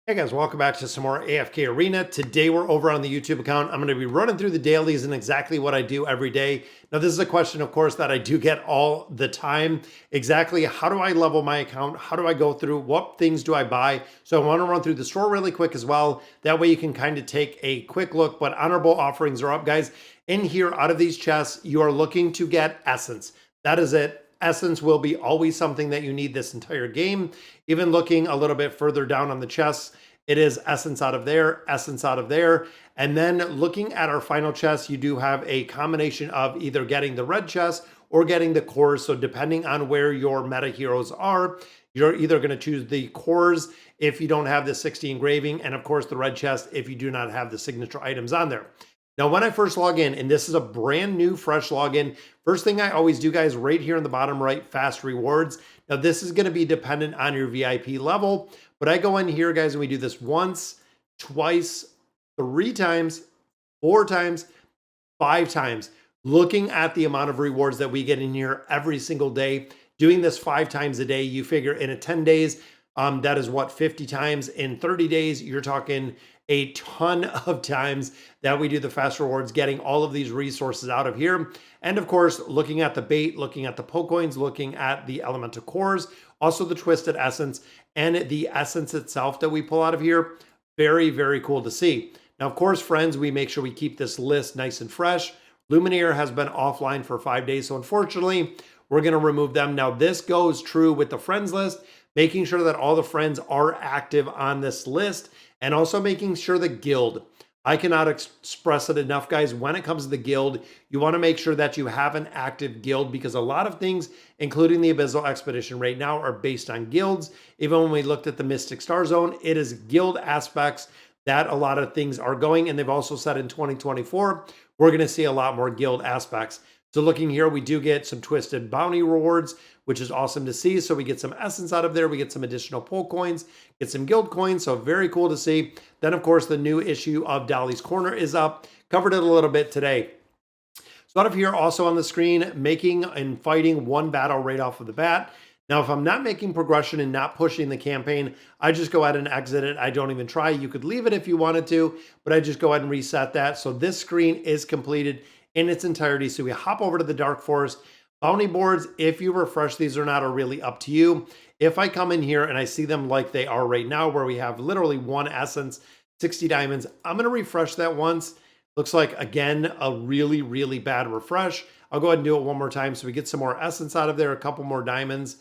Hey guys, welcome back to some more AFK Arena. Today we're over on the YouTube account. I'm going to be running through the dailies and exactly what I do every day. Now this is a question, of course, that I do get all the time. Exactly how do I level my account? How do I go through? What things do I buy? So I want to run through the store really quick as well. That way you can kind of take a quick look, but honorable offerings are up, guys. In here, out of these chests, you are looking to get essence. That is it. Essence will be always something that you need this entire game. Even looking a little bit further down on the chests, it is essence out of there, essence out of there. And then looking at our final chest, you do have a combination of either getting the red chest or getting the cores. So depending on where your meta heroes are, you're either going to choose the cores if you don't have the 60 engraving, and of course the red chest if you do not have the signature items on there. Now, when I first log in, and this is a brand new, fresh login, first thing I always do, guys, right here in the bottom right, fast rewards. Now, this is going to be dependent on your VIP level, but I go in here, guys, and we do this once, twice, 3 times, 4 times, 5 times, looking at the amount of rewards that we get in here every single day. Doing this 5 times a day, you figure in a 10 days, that is what, 50 times. In 30 days, you're talking a ton of times that we do the fast rewards, getting all of these resources out of here. And of course, looking at the bait, looking at the poke coins, looking at the elemental cores, also the twisted essence and the essence itself that we pull out of here. Very, very cool to see. Now, of course, friends, we make sure we keep this list nice and fresh. Luminaire has been offline for 5 days, so unfortunately, we're going to remove them. Now, this goes true with the friends list, making sure that all the friends are active on this list, and also making sure the guild. I cannot express it enough, guys. When it comes to the guild, you want to make sure that you have an active guild, because a lot of things, including the Abyssal Expedition right now, are based on guilds. Even when we looked at the Mystic Star Zone, it is guild aspects that a lot of things are going. And they've also said in 2024, we're going to see a lot more guild aspects. So looking here, we do get some twisted bounty rewards, which is awesome to see. So we get some essence out of there. We get some additional pull coins, get some guild coins. So very cool to see. Then, of course, the new issue of Dolly's Corner is up. Covered it a little bit today. So out of here, also on the screen, making and fighting 1 battle right off of the bat. Now, if I'm not making progression and not pushing the campaign, I just go ahead and exit it. I don't even try. You could leave it if you wanted to, but I just go ahead and reset that. So this screen is completed in its entirety. So we hop over to the Dark Forest. Bounty boards, if you refresh these or not, are really up to you. If I come in here and I see them like they are right now, where we have literally 1 essence, 60 diamonds, I'm going to refresh that once. Looks like, again, a really, really bad refresh. I'll go ahead and do it one more time so we get some more essence out of there, a couple more diamonds.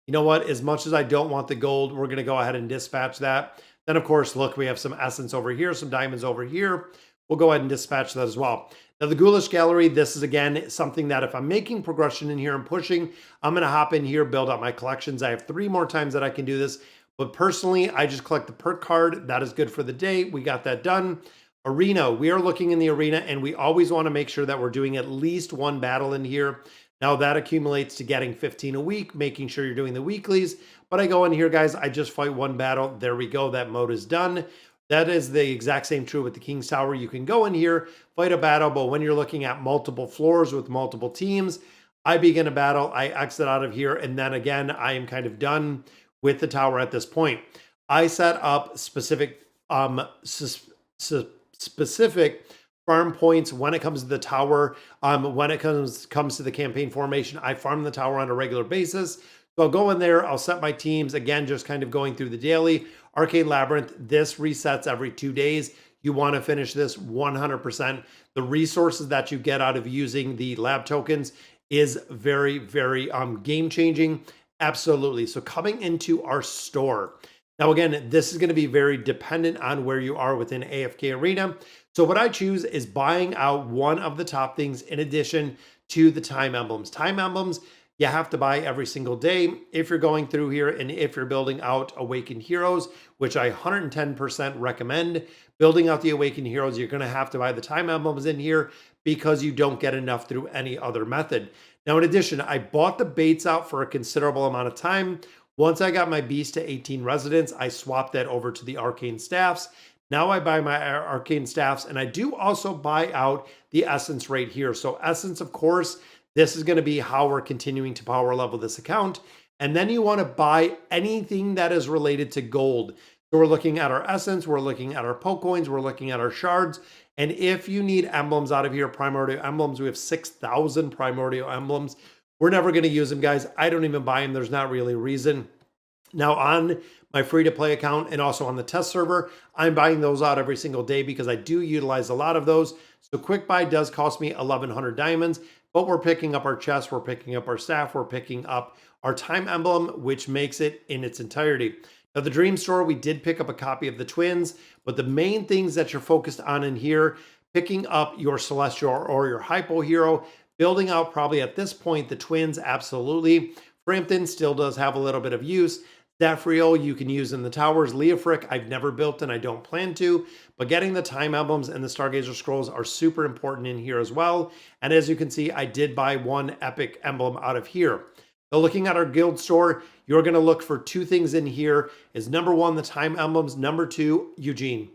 You know what? As much as I don't want the gold, we're going to go ahead and dispatch that. Then, of course, look, we have some essence over here, some diamonds over here. We'll go ahead and dispatch that as well. Now, the Ghoulish Gallery, this is, again, something that if I'm making progression in here and pushing, I'm going to hop in here, build out my collections. I have 3 more times that I can do this. But personally, I just collect the perk card. That is good for the day. We got that done. Arena, we are looking in the arena, and we always want to make sure that we're doing at least 1 battle in here. Now, that accumulates to getting 15 a week, making sure you're doing the weeklies. But I go in here, guys, I just fight 1 battle. There we go. That mode is done. That is the exact same true with the King's Tower. You can go in here, fight a battle, but when you're looking at multiple floors with multiple teams, I begin a battle, I exit out of here, and then again, I am kind of done with the tower at this point. I set up specific specific farm points when it comes to the tower. When it comes to the campaign formation, I farm the tower on a regular basis. So I'll go in there, I'll set my teams, again, just kind of going through the daily. Arcane Labyrinth, this resets every 2 days. You want to finish this 100%. The resources that you get out of using the lab tokens is very, very game-changing. Absolutely. So coming into our store. Now, again, this is going to be very dependent on where you are within AFK Arena. So what I choose is buying out one of the top things in addition to the time emblems. Time emblems, you have to buy every single day if you're going through here, and if you're building out Awakened Heroes, which I 110% recommend. Building out the Awakened Heroes, you're going to have to buy the time emblems in here because you don't get enough through any other method. Now, in addition, I bought the baits out for a considerable amount of time. Once I got my beast to 18 residents, I swapped that over to the Arcane Staffs. Now I buy my Arcane Staffs, and I do also buy out the Essence right here. So Essence, of course, this is going to be how we're continuing to power level this account. And then you want to buy anything that is related to gold. So we're looking at our essence, we're looking at our poke coins, we're looking at our shards. And if you need emblems out of here, primordial emblems, we have 6,000 primordial emblems. We're never going to use them, guys. I don't even buy them. There's not really a reason. Now on my free to play account and also on the test server, I'm buying those out every single day because I do utilize a lot of those. So quick buy does cost me 1,100 diamonds, but we're picking up our chest, we're picking up our staff, we're picking up our time emblem, which makes it in its entirety. Now the dream store, we did pick up a copy of the twins, but the main things that you're focused on in here, picking up your celestial or your hypo hero, building out probably at this point the twins, absolutely. Frampton still does have a little bit of use. Zafriel you can use in the towers. Leofric I've never built and I don't plan to, but getting the time emblems and the Stargazer scrolls are super important in here as well. And as you can see, I did buy one epic emblem out of here. So looking at our guild store, you're going to look for two things in here is number one, the time emblems. Number two, Eugene.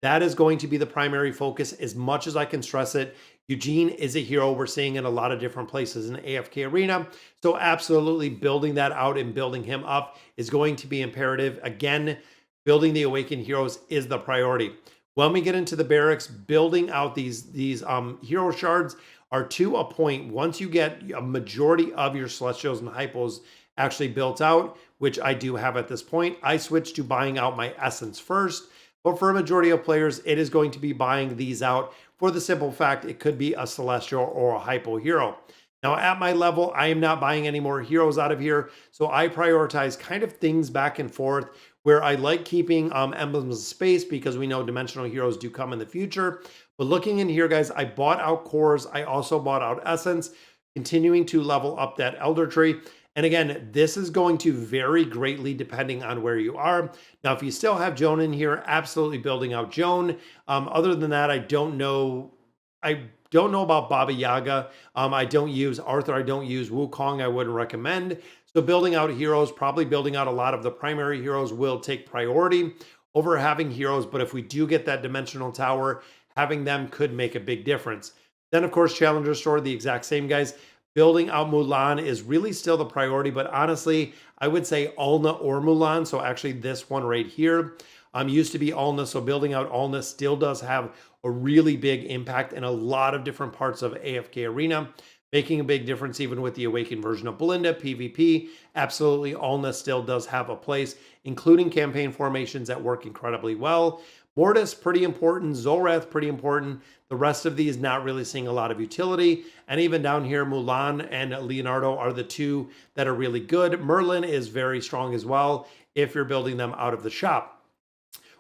That is going to be the primary focus as much as I can stress it. Eugene is a hero we're seeing in a lot of different places in AFK Arena. So absolutely building that out and building him up is going to be imperative. Again, building the Awakened heroes is the priority. When we get into the barracks, building out these hero shards are to a point. Once you get a majority of your Celestials and Hypos actually built out, which I do have at this point, I switch to buying out my Essence first. But for a majority of players, it is going to be buying these out for the simple fact it could be a Celestial or a Hypo hero. Now at my level, I am not buying any more heroes out of here. So I prioritize kind of things back and forth where I like keeping emblems of space because we know dimensional heroes do come in the future. But looking in here, guys, I bought out cores. I also bought out essence, continuing to level up that elder tree. And again, this is going to vary greatly depending on where you are. Now, if you still have Joan in here, absolutely building out Joan. Other than that, I don't know. I don't know about Baba Yaga. I don't use Arthur. I don't use Wukong. I wouldn't recommend. So building out heroes, probably building out a lot of the primary heroes will take priority over having heroes. But if we do get that dimensional tower, having them could make a big difference. Then, of course, Challenger Store, the exact same, guys. Building out Mulan is really still the priority, but honestly, I would say Alna or Mulan. So actually this one right here used to be Alna. So building out Alna still does have a really big impact in a lot of different parts of AFK Arena, making a big difference even with the Awakened version of Belinda, PvP. Absolutely, Alna still does have a place, including campaign formations that work incredibly well. Mortis, pretty important. Zolrath, pretty important. The rest of these not really seeing a lot of utility. And even down here, Mulan and Leonardo are the two that are really good. Merlin is very strong as well if you're building them out of the shop.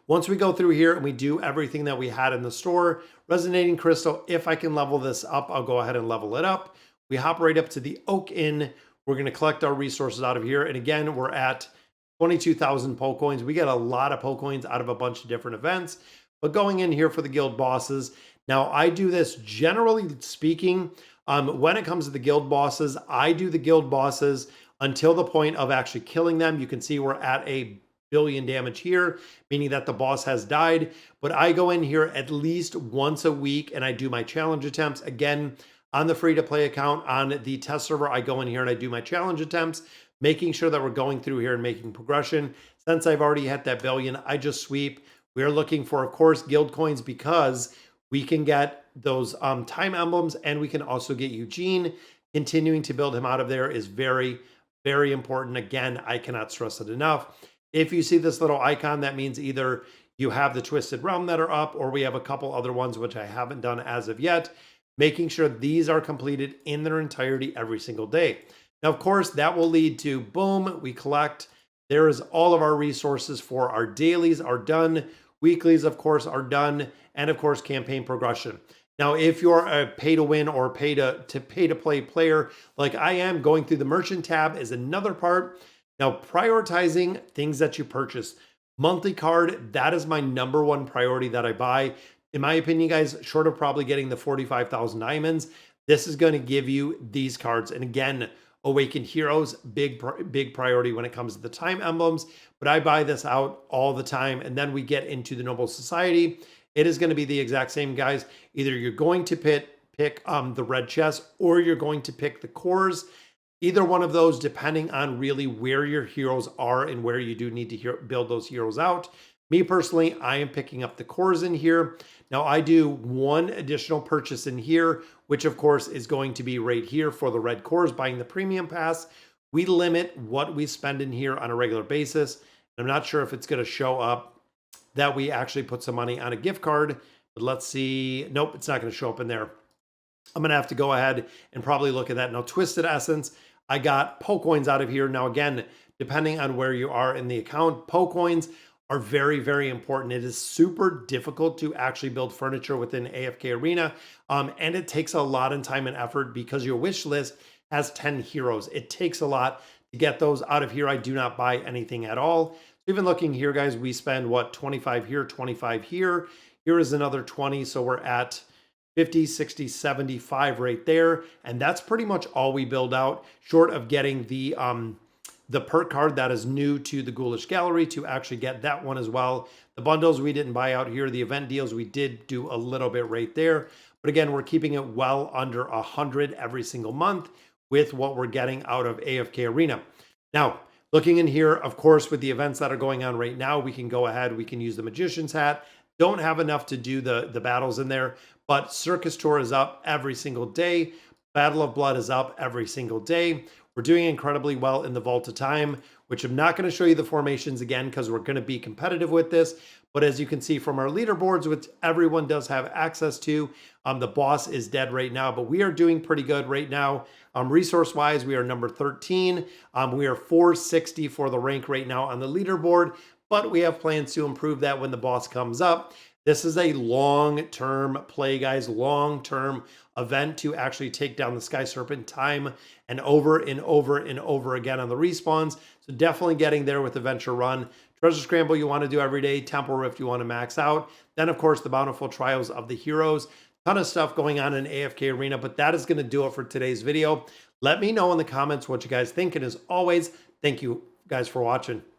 Once we go through here and we do everything that we had in the store, Resonating Crystal, if I can level this up, I'll go ahead and level it up. We hop right up to the Oak Inn. We're going to collect our resources out of here. And again, we're at 22,000 poke coins. We get a lot of poke coins out of a bunch of different events, but going in here for the guild bosses. Now I do this generally speaking, when it comes to the guild bosses, I do the guild bosses until the point of actually killing them. You can see we're at a billion damage here, meaning that the boss has died, but I go in here at least once a week and I do my challenge attempts. Again, on the free to play account, on the test server, I go in here and I do my challenge attempts, making sure that we're going through here and making progression. Since I've already hit that billion, I just sweep. We're looking for, of course, guild coins because we can get those time emblems and we can also get Eugene. Continuing to build him out of there is very, very important. Again, I cannot stress it enough. If you see this little icon, that means either you have the Twisted Realm that are up or we have a couple other ones, which I haven't done as of yet, making sure these are completed in their entirety every single day. Now, of course, that will lead to boom, we collect. There is all of our resources for our dailies are done. Weeklies, of course, are done. And of course, campaign progression. Now, if you're a pay to win or pay to play player like I am, going through the merchant tab is another part. Now, prioritizing things that you purchase. Monthly card, that is my number one priority that I buy. In my opinion, guys, short of probably getting the 45,000 diamonds, this is going to give you these cards. And again, Awakened Heroes, big priority when it comes to the time emblems, but I buy this out all the time. And then we get into the Noble Society. It is going to be the exact same, guys. Either you're going to pick the red chest or you're going to pick the cores. Either one of those, depending on really where your heroes are and where you do need to build those heroes out. Me personally, I am picking up the cores in here. Now I do one additional purchase in here, which of course is going to be right here for the red cores, buying the premium pass. We limit what we spend in here on a regular basis. I'm not sure if it's going to show up that we actually put some money on a gift card, but let's see. Nope, it's not going to show up in there. I'm going to have to go ahead and probably look at that. Now, Twisted Essence, I got Poe coins out of here. Now, again, depending on where you are in the account, Poe coins are very, very important. It is super difficult to actually build furniture within AFK Arena. And it takes a lot of time and effort because your wish list has 10 heroes. It takes a lot to get those out of here. I do not buy anything at all. So even looking here, guys, we spend what, 25 here, 25 here. Here is another 20. So we're at 50, 60, 75 right there. And that's pretty much all we build out, short of getting the perk card that is new to the Ghoulish Gallery to actually get that one as well. The bundles we didn't buy out here. The event deals we did do a little bit right there. But again, we're keeping it well under 100 every single month with what we're getting out of AFK Arena. Now, looking in here, of course, with the events that are going on right now, we can go ahead, we can use the Magician's Hat. Don't have enough to do the battles in there, but Circus Tour is up every single day. Battle of Blood is up every single day. We're doing incredibly well in the Vault of Time, which I'm not going to show you the formations again because we're going to be competitive with this. But as you can see from our leaderboards, which everyone does have access to, the boss is dead right now, but we are doing pretty good right now. Resource-wise, we are number 13. We are 460 for the rank right now on the leaderboard, but we have plans to improve that when the boss comes up. This is a long-term play, guys, long-term event to actually take down the Sky Serpent time and over and over and over again on the respawns. So definitely getting there with the Venture Run. Treasure Scramble you want to do every day. Temple Rift you want to max out. Then, of course, the Bountiful Trials of the Heroes. Ton of stuff going on in AFK Arena, but that is going to do it for today's video. Let me know in the comments what you guys think. And as always, thank you guys for watching.